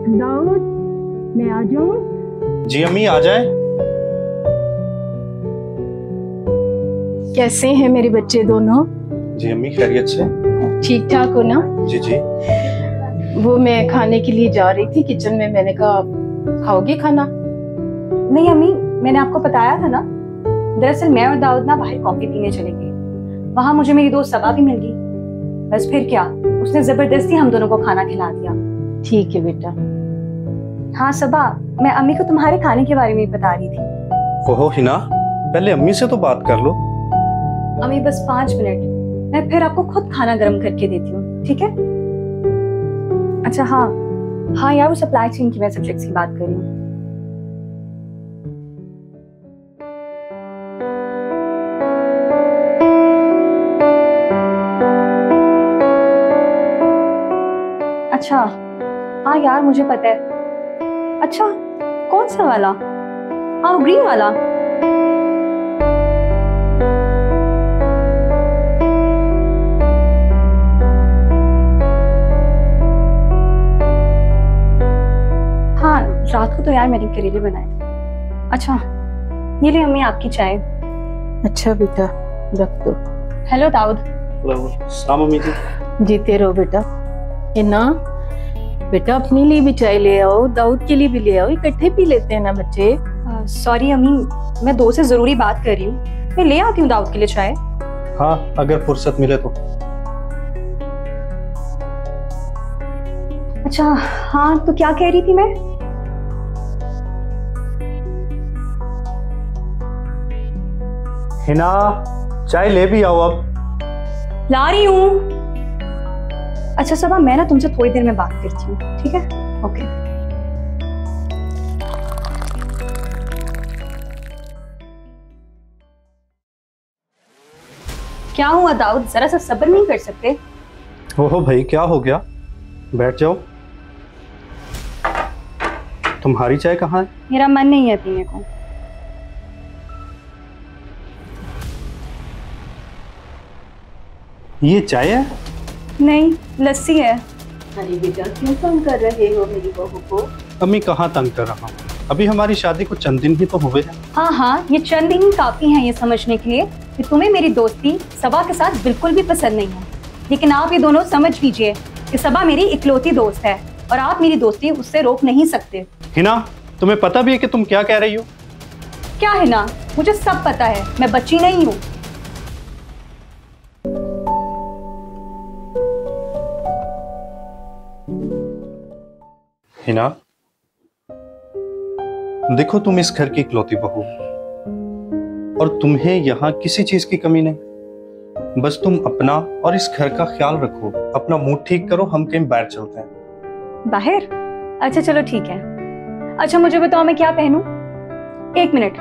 दाऊद, मैं आ जाऊं? जी अम्मी आ जाए। कैसे हैं मेरे बच्चे दोनों? जी अम्मी खैरियत से। ठीक ठाक हो ना? जी जी। वो मैं खाने के लिए जा रही थी किचन में, मैंने कहा खाओगे खाना? नहीं अम्मी, मैंने आपको बताया था ना, दरअसल मैं और दाऊद ना बाहर कॉफी पीने चले गए। वहां मुझे मेरी दोस्त सबा भी मिल गई। बस फिर क्या, उसने जबरदस्ती हम दोनों को खाना खिला दिया। ठीक है बेटा। हाँ सबा, मैं अम्मी को तुम्हारे खाने के बारे में बता रही थी। ओहो हिना, पहले अम्मी से तो बात कर लो। अम्मी बस 5 मिनट, मैं फिर आपको खुद खाना गर्म करके देती हूँ, ठीक है? अच्छा हाँ हाँ यार, वो सप्लाई चेन की मैं सब्जेक्ट्स की बात कर रही हूँ। अच्छा हाँ यार, मुझे पता है। अच्छा कौन सा वाला? हाँ ग्रीन वाला। हाँ रात को तो यार मैंने करेले बनाए थे। अच्छा ये ले अम्मी आपकी चाय। अच्छा बेटा, रख दो। हेलो दाऊद। सलाम अम्मी जी। जीते रहो बेटा। ना बेटा, अपने लिए भी चाय ले आओ, दाऊद के लिए भी ले आओ, इकट्ठे पी लेते हैं ना बच्चे। सॉरी अम्मी, मैं दोस्त से जरूरी बात कर रही हूँ, मैं ले आती हूँ दाऊद के लिए चाय। हाँ अगर फुर्सत मिले तो। अच्छा हाँ, तो क्या कह रही थी मैं? हिना चाय ले भी आओ अब। ला रही हूँ। अच्छा सबा, मैं ना तुमसे थोड़ी देर में बात करती हूँ, ठीक है? ओके। क्या हुआ दाऊद, जरा सा सब्र नहीं कर सकते? ओहो भाई क्या हो गया, बैठ जाओ। तुम्हारी चाय कहाँ है? मेरा मन नहीं है पीने को। ये चाय है? नहीं, लस्सी है। अरे बेटा, क्यों तंग कर रहे हो मेरी बहू को? अम्मी कहाँ तंग कर रहा हूँ, अभी हमारी शादी को चंद दिन ही तो हुए हैं। हाँ हाँ, ये चंद दिन ही काफी हैं ये समझने के लिए कि तुम्हें मेरी दोस्ती सबा के साथ बिल्कुल भी पसंद नहीं है। लेकिन आप ये दोनों समझ लीजिए कि सबा मेरी इकलौती दोस्त है और आप मेरी दोस्ती उससे रोक नहीं सकते। हिना, तुम्हें पता भी है कि तुम क्या कह रही हो? क्या है ना, मुझे सब पता है, मैं बच्ची नहीं हूँ। हिना देखो, तुम इस घर की इकलौती बहू और तुम्हें यहाँ किसी चीज की कमी नहीं। बस तुम अपना और इस घर का ख्याल रखो, अपना मूड ठीक करो, हम कहीं बाहर चलते हैं। बाहर? अच्छा चलो ठीक है। अच्छा मुझे बताओ मैं क्या पहनूं? 1 मिनट,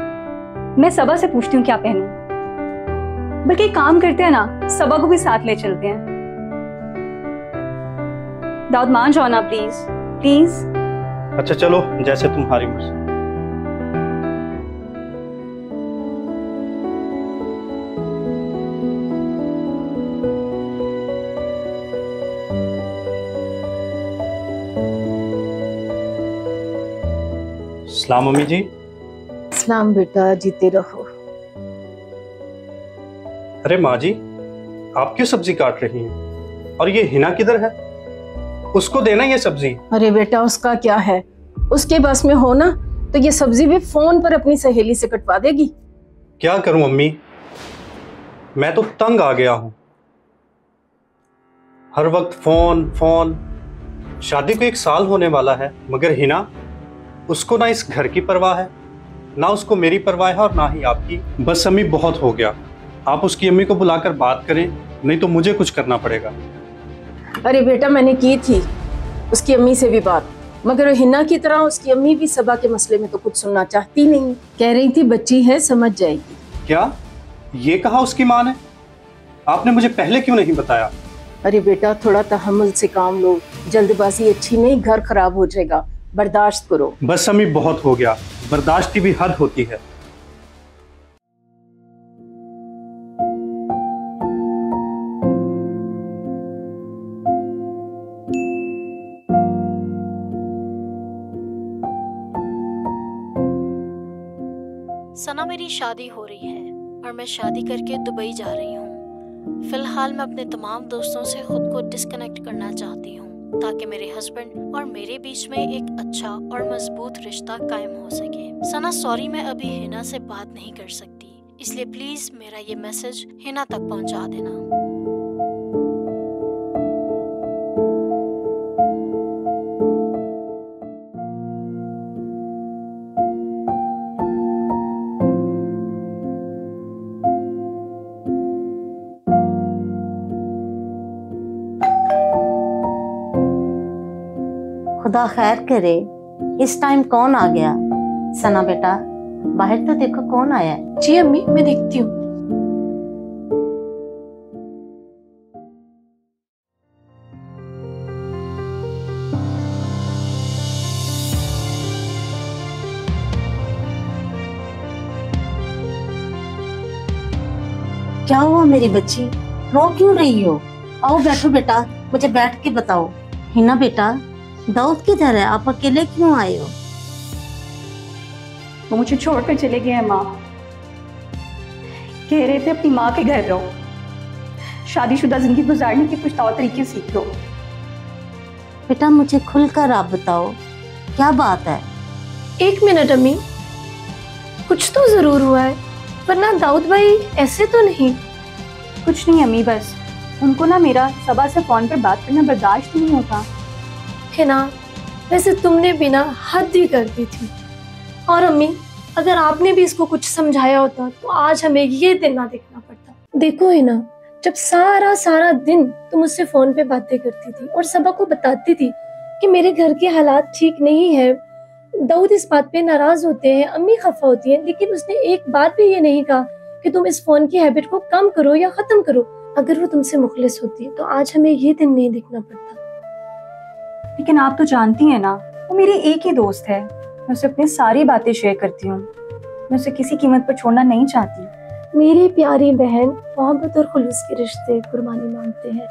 मैं सबा से पूछती हूँ क्या पहनूं। बल्कि एक काम करते हैं ना, सबा को भी साथ ले चलते हैं। दाऊद मान जाओ ना प्लीज प्लीज। अच्छा चलो, जैसे तुम्हारी मर्जी। सलाम अम्मी जी। सलाम बेटा, जीते रहो। अरे माँ जी, आप क्यों सब्जी काट रही हैं? और ये हिना किधर है? उसको देना ये सब्जी। अरे बेटा, उसका क्या है, उसके बस में हो ना तो ये सब्जी भी फोन पर अपनी सहेली से कटवा देगी। क्या करूं अम्मी, मैं तो तंग आ गया हूं। हर वक्त फोन फोन। शादी को 1 साल होने वाला है, मगर हिना, उसको ना इस घर की परवाह है, ना उसको मेरी परवाह है और ना ही आपकी। बस अम्मी बहुत हो गया, आप उसकी अम्मी को बुलाकर बात करें, नहीं तो मुझे कुछ करना पड़ेगा। अरे बेटा, मैंने की थी उसकी अम्मी से भी बात, मगर हिना की तरह उसकी अम्मी भी सबा के मसले में तो कुछ सुनना चाहती नहीं। कह रही थी बच्ची है, समझ जाएगी। क्या ये कहा उसकी माँ ने? आपने मुझे पहले क्यों नहीं बताया? अरे बेटा, थोड़ा तहम्मुल से काम लो, जल्दबाजी अच्छी नहीं, घर खराब हो जाएगा, बर्दाश्त करो। बस अम्मी बहुत हो गया, बर्दाश्त की भी हद होती है। सना मेरी शादी हो रही है और मैं शादी करके दुबई जा रही हूँ। फिलहाल मैं अपने तमाम दोस्तों से खुद को डिस्कनेक्ट करना चाहती हूँ ताकि मेरे हस्बैंड और मेरे बीच में एक अच्छा और मजबूत रिश्ता कायम हो सके। सना सॉरी, मैं अभी हिना से बात नहीं कर सकती, इसलिए प्लीज मेरा ये मैसेज हिना तक पहुँचा देना। खुदा खैर करे, इस टाइम कौन आ गया? सना बेटा, बाहर तो देखो कौन आया है। जी अम्मी, मैं देखती हूँ। क्या हुआ मेरी बच्ची, रो क्यों रही हो? आओ बैठो बेटा, मुझे बैठ के बताओ। हिना बेटा, दाऊद किधर है? आप अकेले क्यों आए हो? वो मुझे छोड़कर चले गए हैं माँ। कह रहे थे अपनी माँ के घर रहो, शादीशुदा जिंदगी गुजारने के कुछ तौर तरीके सीख लो। बेटा मुझे खुलकर आप बताओ, क्या बात है? एक मिनट अम्मी, कुछ तो जरूर हुआ है, वरना दाऊद भाई ऐसे तो नहीं। कुछ नहीं अम्मी, बस उनको ना मेरा सबा से फोन पर बात करना बर्दाश्त नहीं होता है ना। वैसे तुमने भी ना हद ही कर दी थी। और अम्मी, अगर आपने भी इसको कुछ समझाया होता तो आज हमें ये दिन ना देखना पड़ता। देखो है ना, जब सारा सारा दिन तुम उससे फोन पे बातें करती थी और सबा को बताती थी कि मेरे घर के हालात ठीक नहीं है, दाऊद इस बात पे नाराज होते हैं, अम्मी खफा होती हैं, लेकिन उसने एक बार भी ये नहीं कहा कि तुम इस फोन की हैबिट को कम करो या खत्म करो। अगर वो तुमसे मुखलिस होती तो आज हमें ये दिन नहीं देखना पड़ता। लेकिन आप तो जानती हैं ना, वो मेरी एक ही दोस्त है। मैं उसे अपनी सारी बातें शेयर करती हूँ। मैं उसे किसी कीमत पर छोड़ना नहीं चाहती। मेरी प्यारी बहन, मोहब्बत और खुलूस के रिश्ते कुर्बानी मांगते हैं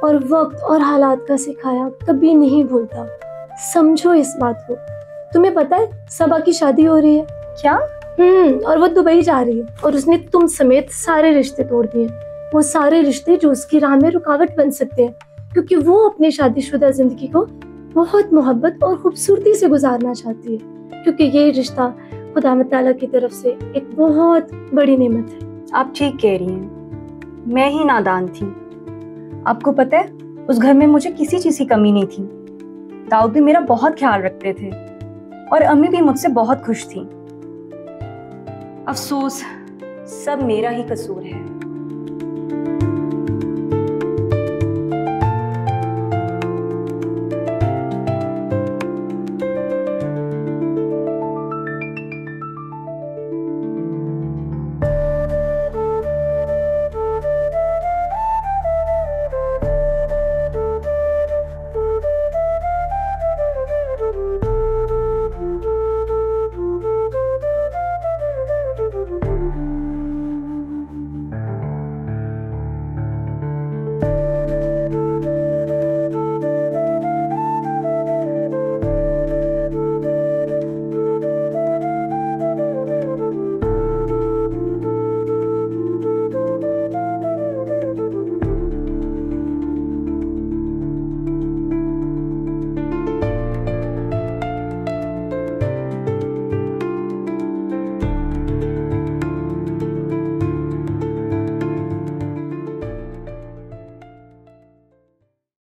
और वक्त और हालात का सिखाया कभी नहीं भूलता। समझो इस बात को। तुम्हें पता है सबा की शादी हो रही है? क्या? और वो दुबई जा रही है और उसने तुम समेत सारे रिश्ते तोड़ दिए। वो सारे रिश्ते जो उसकी राह में रुकावट बन सकते हैं, क्योंकि वो अपनी शादीशुदा जिंदगी को बहुत मोहब्बत और खूबसूरती से गुजारना चाहती है, क्योंकि ये रिश्ता खुदा ताला की तरफ से एक बहुत बड़ी नेमत है। आप ठीक कह रही हैं, मैं ही नादान थी। आपको पता है, उस घर में मुझे किसी चीज की कमी नहीं थी। दाऊद भी मेरा बहुत ख्याल रखते थे और अम्मी भी मुझसे बहुत खुश थी। अफसोस, सब मेरा ही कसूर है।